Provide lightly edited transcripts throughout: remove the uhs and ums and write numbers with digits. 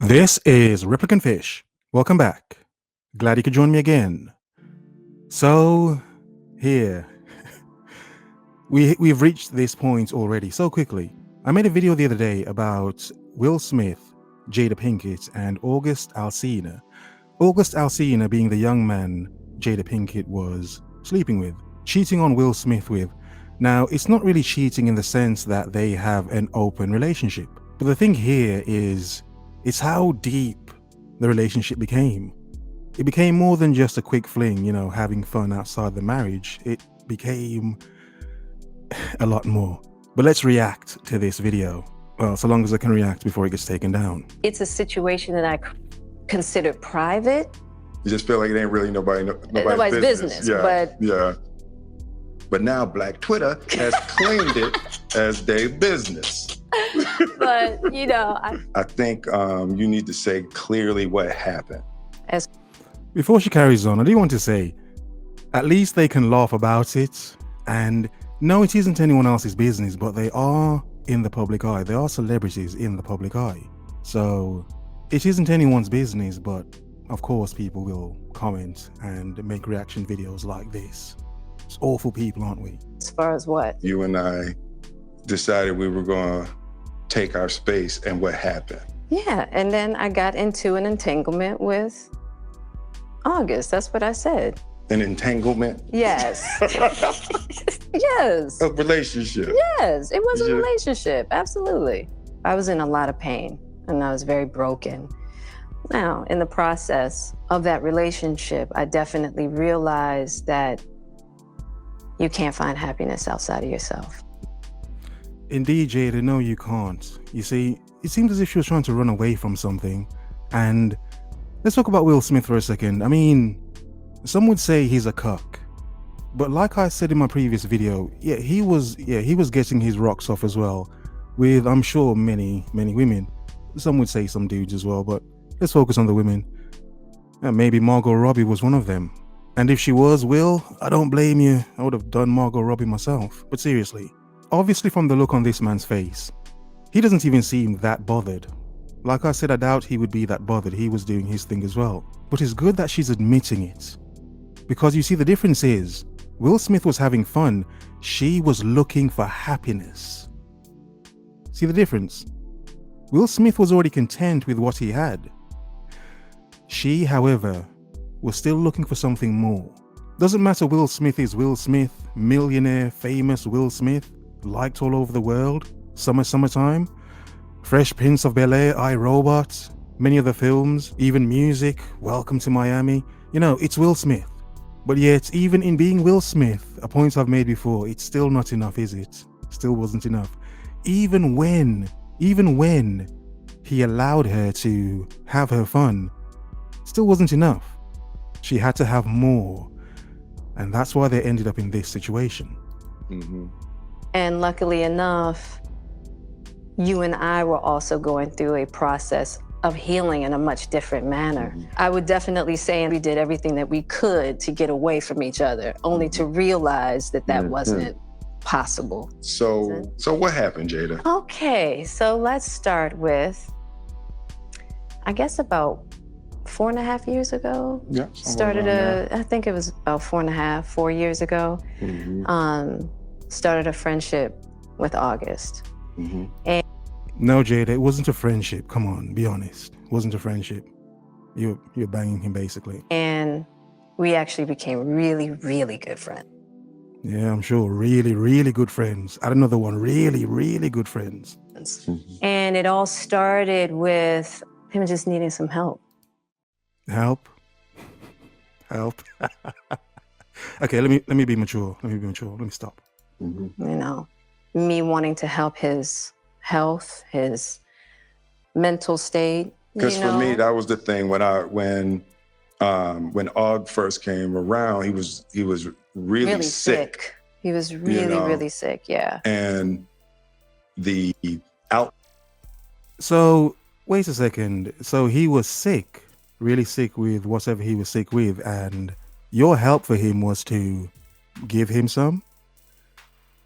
This is Replicant Fish. Welcome back. Glad you could join me again. So, here. We've reached this point already so quickly. I made a video the other day about Will Smith, Jada Pinkett, and August Alsina. August Alsina being the young man Jada Pinkett was sleeping with, cheating on Will Smith with. Now, it's not really cheating in the sense that they have an open relationship. But the thing here is, it's how deep the relationship became. It became more than just a quick fling, having fun outside the marriage. It became a lot more. But let's react to this video. Well, so long as I can react before it gets taken down. It's a situation that I consider private. You just feel like it ain't really nobody's business. But now Black Twitter has claimed it as their business. But, I think you need to say clearly what happened. Before she carries on, I do want to say, at least they can laugh about it. And no, it isn't anyone else's business, but they are in the public eye. They are celebrities in the public eye. So it isn't anyone's business, but of course people will comment and make reaction videos like this. It's awful people, aren't we? As far as what? You and I decided we were going to take our space, and what happened? Yeah, and then I got into an entanglement with August. That's what I said. An entanglement? Yes. Yes. A relationship? Yes, it was a relationship, absolutely. I was in a lot of pain, and I was very broken. Now, in the process of that relationship, I definitely realized that you can't find happiness outside of yourself. Indeed, Jada, no, you can't. You see, it seemed as if she was trying to run away from something. And let's talk about Will Smith for a second. I mean, some would say he's a cuck. But like I said in my previous video, he was getting his rocks off as well with, I'm sure, many women. Some would say some dudes as well, but let's focus on the women. Maybe Margot Robbie was one of them. And if she was, Will, I don't blame you. I would have done Margot Robbie myself. But seriously, obviously from the look on this man's face, he doesn't even seem that bothered. Like I said, I doubt he would be that bothered. He was doing his thing as well. But it's good that she's admitting it. Because you see, the difference is, Will Smith was having fun. She was looking for happiness. See the difference? Will Smith was already content with what he had. She, however, was still looking for something more. Doesn't matter Will Smith is Will Smith, millionaire, famous Will Smith, liked all over the world, Summertime, Fresh Prince of Bel-Air, I, Robot, many other films, even music, Welcome to Miami. It's Will Smith. But yet, even in being Will Smith, a point I've made before, it's still not enough, is it? Still wasn't enough. Even when he allowed her to have her fun, still wasn't enough. She had to have more. And that's why they ended up in this situation. Mm-hmm. And luckily enough, you and I were also going through a process of healing in a much different manner. Mm-hmm. I would definitely say we did everything that we could to get away from each other, only to realize that wasn't possible. So what happened, Jada? Okay, so let's start with, I guess about 4.5 years ago. Yeah. I think it was about 4 years ago. Mm-hmm. Started a friendship with August. Mm-hmm. And No, Jada, it wasn't a friendship. Come on, be honest. It wasn't a friendship. You're banging him, basically. And we actually became really, really good friends. Yeah, I'm sure. Really, really good friends. Add another one. Really, really good friends. Mm-hmm. And it all started with him just needing some help. Help. Okay, let me be mature. Let me stop. Mm-hmm. Me wanting to help his health, his mental state. Because for me, that was the thing when Aug first came around, he was really sick. He was really sick, yeah. And So wait a second. So he was sick, really sick with whatever he was sick with, and your help for him was to give him some?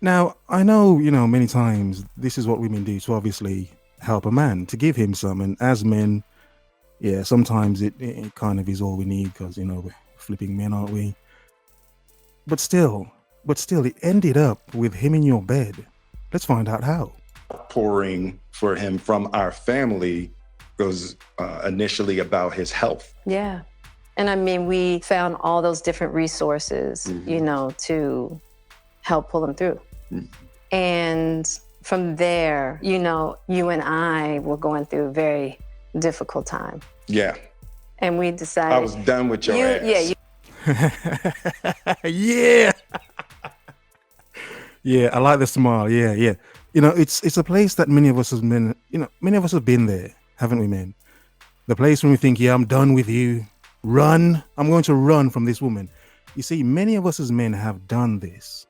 Now, I know, many times this is what women do to obviously help a man, to give him some. And as men, Yeah, sometimes it kind of is all we need because, we're flipping men, aren't we? But still, it ended up with him in your bed. Let's find out how. Pouring for him from our family was initially about his health. Yeah. And I mean, we found all those different resources, to help pull him through. And from there, you and I were going through a very difficult time. Yeah. And we decided. I was done with your ass. Yeah. Yeah. Yeah, I like the smile. Yeah. It's a place that many of us as men, many of us have been there, haven't we, men? The place when we think, yeah, I'm done with you. Run. I'm going to run from this woman. You see, many of us as men have done this.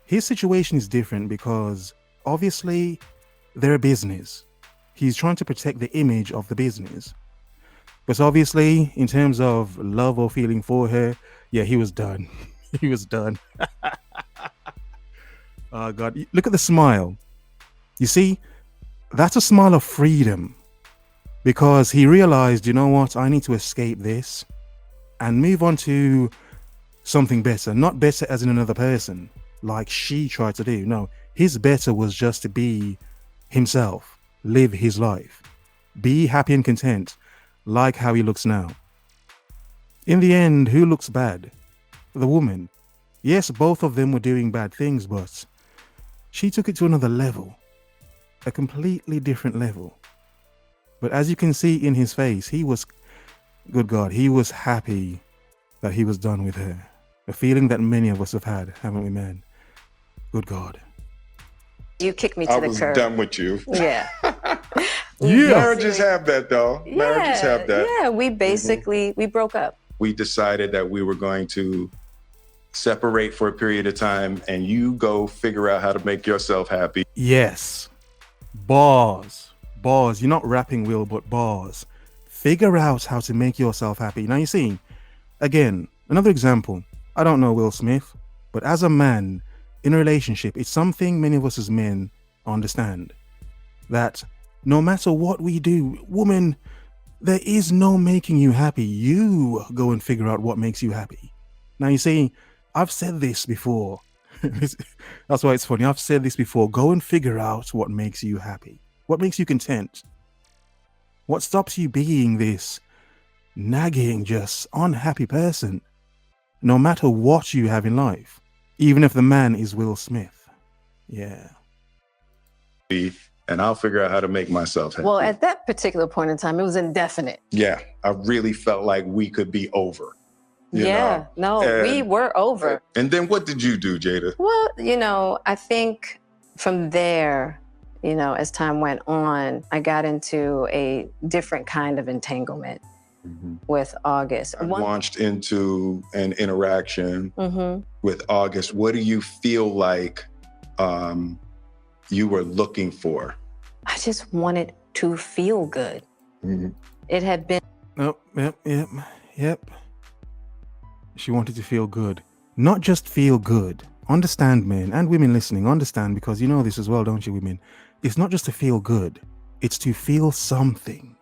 His situation is different because obviously they're a business. He's trying to protect the image of the business. But obviously, in terms of love or feeling for her, yeah, he was done. He was done. Oh, God. Look at the smile. You see, that's a smile of freedom because he realized, you know what, I need to escape this and move on to something better. Not better as in another person, like she tried to do. No, his better was just to be himself, live his life, be happy and content, like how he looks now. In the end, who looks bad? The woman. Yes, both of them were doing bad things, but she took it to another level, a completely different level. But as you can see in his face, he was, good God, he was happy that he was done with her. A feeling that many of us have had, haven't we, man? Good God. You kicked me to the curb. I was done with you. Yeah. Yeah. Marriages have that, though. Marriages have that. Yeah, we basically, we broke up. We decided that we were going to separate for a period of time and you go figure out how to make yourself happy. Yes. Bars. You're not rapping, Will, but bars. Figure out how to make yourself happy. Now you see, again, another example. I don't know Will Smith, but as a man in a relationship, it's something many of us as men understand. That no matter what we do, woman, there is no making you happy. You go and figure out what makes you happy. Now you see, I've said this before. That's why it's funny. I've said this before. Go and figure out what makes you happy. What makes you content? What stops you being this nagging, just unhappy person? No matter what you have in life. Even if the man is Will Smith. Yeah. And I'll figure out how to make myself happy. Well, at that particular point in time, it was indefinite. Yeah. I really felt like we could be over. We were over. And then what did you do, Jada? Well, I think from there, as time went on, I got into a different kind of entanglement with August. I launched into an interaction with August. What do you feel like you were looking for? I just wanted to feel good. It had been... Oh, yep. She wanted to feel good. Not just feel good. Understand, men and women listening, understand, because you know this as well, don't you, women? It's not just to feel good. It's to feel something.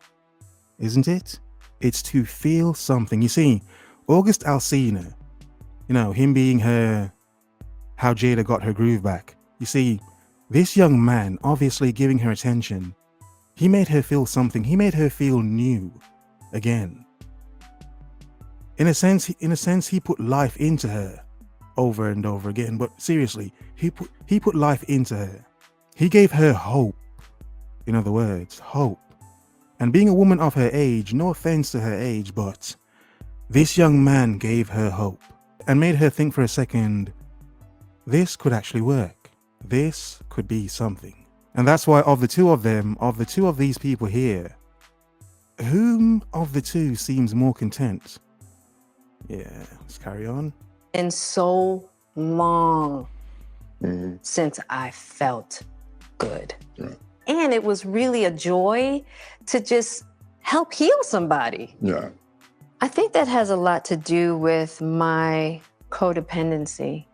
Isn't it? It's to feel something. You see, August Alsina, him being her, how Jada got her groove back. You see, this young man obviously giving her attention, he made her feel something. He made her feel new again. In a sense, he put life into her over and over again. But seriously, he put life into her. He gave her hope. In other words, hope. And being a woman of her age, no offense to her age, but this young man gave her hope and made her think for a second, this could actually work. This could be something. And that's why of the two of these people here, whom of the two seems more content? Yeah, let's carry on. And so long since I felt good. Yeah. And it was really a joy to just help heal somebody. Yeah. I think that has a lot to do with my codependency,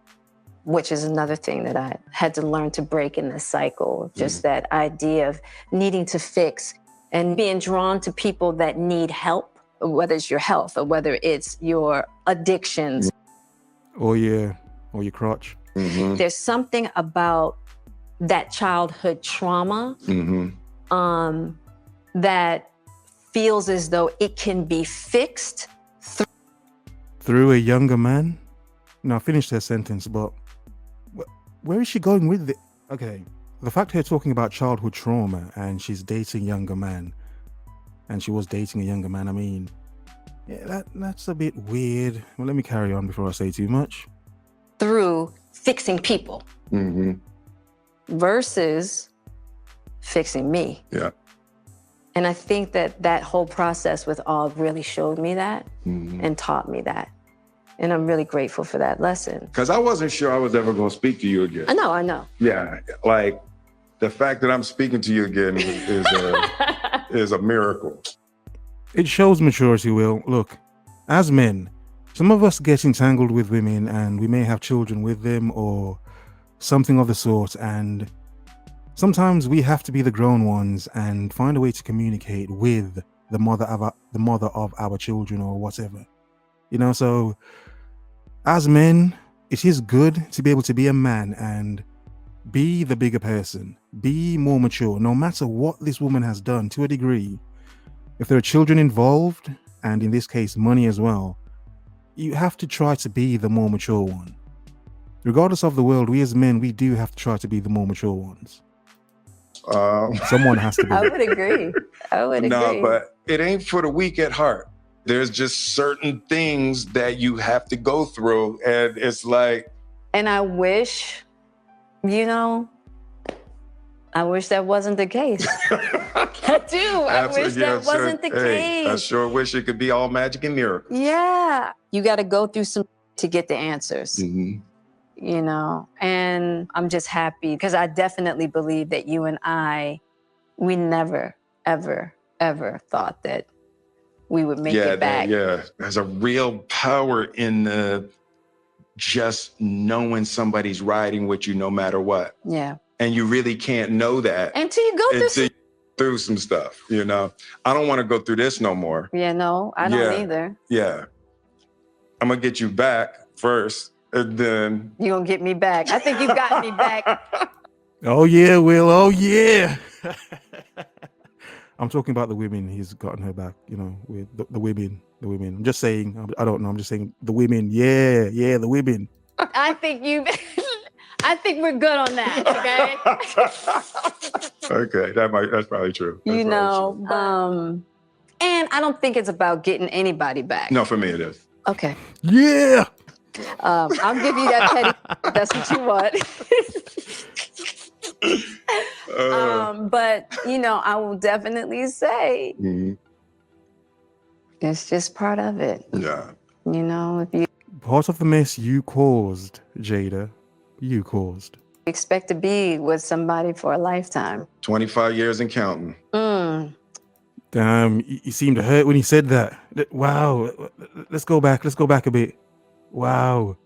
which is another thing that I had to learn to break in this cycle. Just that idea of needing to fix and being drawn to people that need help, whether it's your health or whether it's your addictions. Or your crotch. Mm-hmm. There's something about that childhood trauma that feels as though it can be fixed through a younger man. No, I finished her sentence, but where is she going with it? Okay, the fact her talking about childhood trauma and she's dating younger man, and she was dating a younger man, I mean, yeah, that's a bit weird. Well, let me carry on before I say too much. Through fixing people Mm-hmm. versus fixing me. Yeah. And I think that whole process with all really showed me that and taught me that. And I'm really grateful for that lesson. Because I wasn't sure I was ever going to speak to you again. I know. Yeah, like the fact that I'm speaking to you again is a miracle. It shows maturity, Will. Look, as men, some of us get entangled with women and we may have children with them or something of the sort, and sometimes we have to be the grown ones and find a way to communicate with the mother of our children or whatever. You know, so as men, it is good to be able to be a man and be the bigger person, be more mature, no matter what this woman has done to a degree. If there are children involved, and in this case, money as well, you have to try to be the more mature one. Regardless of the world, we as men, we do have to try to be the more mature ones. Someone has to be. I would agree. No, but it ain't for the weak at heart. There's just certain things that you have to go through, and it's like... And I wish, I wish that wasn't the case. I do. I wish that wasn't the case. I sure wish it could be all magic and miracles. Yeah. You got to go through some to get the answers. Mm-hmm. And I'm just happy because I definitely believe that you and we never, ever, ever thought that we would make it back. Yeah, there's a real power in just knowing somebody's riding with you no matter what. Yeah. And you really can't know that until you go through some stuff, I don't want to go through this no more. Yeah, no, I don't either. Yeah. I'm going to get you back first. And then you're going to get me back. I think you got me back. Oh, yeah, Will. Oh, yeah. I'm talking about the women. He's gotten her back, with the women. I'm just saying, I don't know. I'm just saying the women. Yeah, the women. I think we're good on that, okay? Okay, that's probably true. And I don't think it's about getting anybody back. No, for me it is. Okay. Yeah. I'll give you that petty. That's what you want. But I will definitely say it's just part of it. Yeah. If you part of the mess you caused, Jada, you caused. Expect to be with somebody for a lifetime. 25 years and counting. Damn, you seemed to hurt when he said that. Wow. Let's go back a bit. Wow.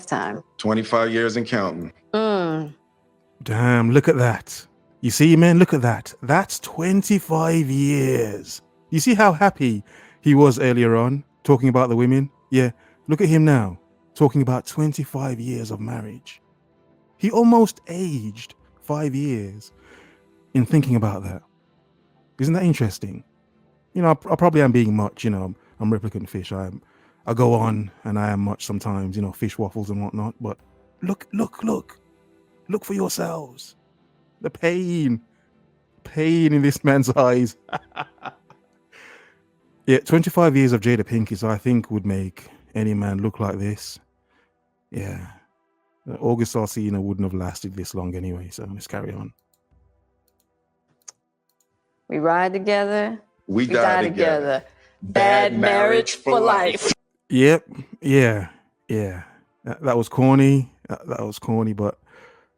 Time. 25 years and counting. Damn, look at that. You see, man, look at that. That's 25 years. You see how happy he was earlier on, talking about the women? Yeah, look at him now, talking about 25 years of marriage. He almost aged 5 years in thinking about that. Isn't that interesting? I probably am being much, I'm replicant fish. I go on and I am much sometimes, fish waffles and whatnot. But look for yourselves. The pain in this man's eyes. Yeah, 25 years of Jada Pinket, I think, would make any man look like this. Yeah. August Alsina wouldn't have lasted this long anyway, so let's carry on. We ride together. We die together. Bad marriage for life. Yep. Yeah. That was corny. That was corny, but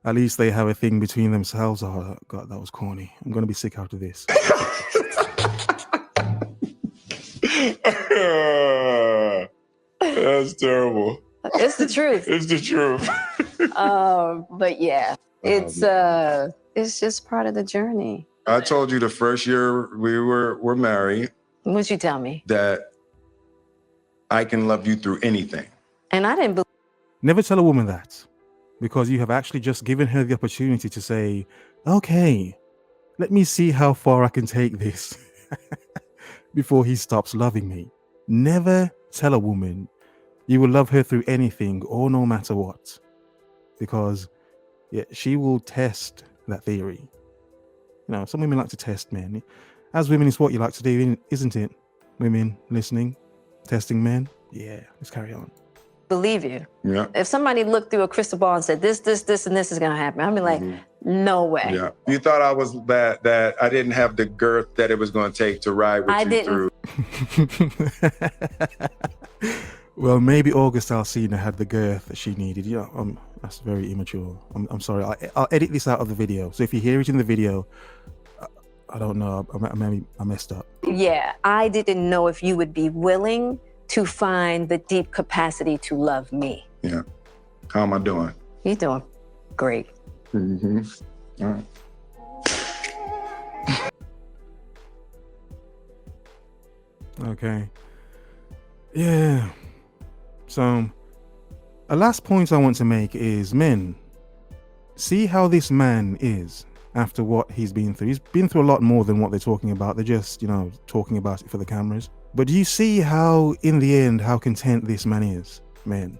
at least they have a thing between themselves. Oh, God, that was corny. I'm going to be sick after this. That's terrible. It's the truth. It's the truth. But yeah, it's it's just part of the journey. I told you the first year we were married. What'd you tell me? That I can love you through anything. And I didn't believe. Never tell a woman that, because you have actually just given her the opportunity to say, okay, let me see how far I can take this before he stops loving me. Never tell a woman you will love her through anything or no matter what, because she will test that theory. Some women like to test men. As women, it's what you like to do, isn't it? Women listening, testing men. Yeah, let's carry on. Believe you. Yeah. If somebody looked through a crystal ball and said this, and this is gonna happen, I'd be like, no way. Yeah. You thought I was that I didn't have the girth that it was going to take to ride with you through. Well, maybe August Alsina had the girth that she needed. That's very immature. I'm sorry. I'll edit this out of the video. So if you hear it in the video, I don't know. I messed up. Yeah, I didn't know if you would be willing to find the deep capacity to love me. Yeah. How am I doing? You're doing great. Mm-hmm. All right. Okay. Yeah. So, a last point I want to make is, men, see how this man is after what he's been through. He's been through a lot more than what they're talking about. They're just, talking about it for the cameras. But do you see how, in the end, how content this man is, men?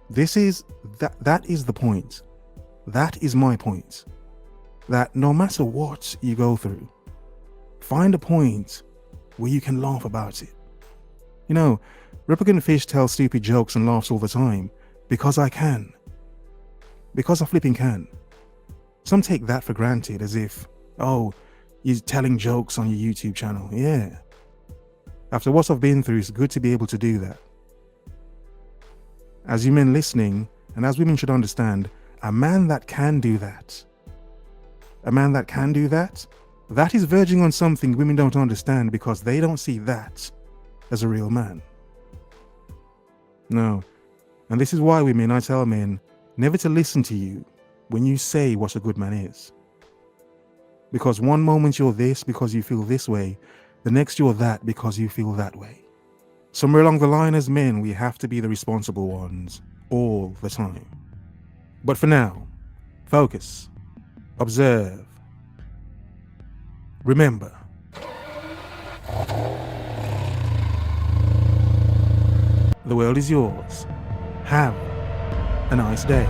That is the point. That is my point. That no matter what you go through, find a point where you can laugh about it. Replicant fish tell stupid jokes and laughs all the time because I can. Because I flipping can. Some take that for granted as if, oh, you're telling jokes on your YouTube channel. Yeah. After what I've been through, it's good to be able to do that. As you men listening, and as women should understand, a man that can do that, that is verging on something women don't understand because they don't see that as a real man. No. And this is why I tell men never to listen to you when you say what a good man is. Because one moment you're this because you feel this way, the next you're that because you feel that way. Somewhere along the line as men, we have to be the responsible ones all the time. But for now, focus, observe, remember. The world is yours. Have a nice day.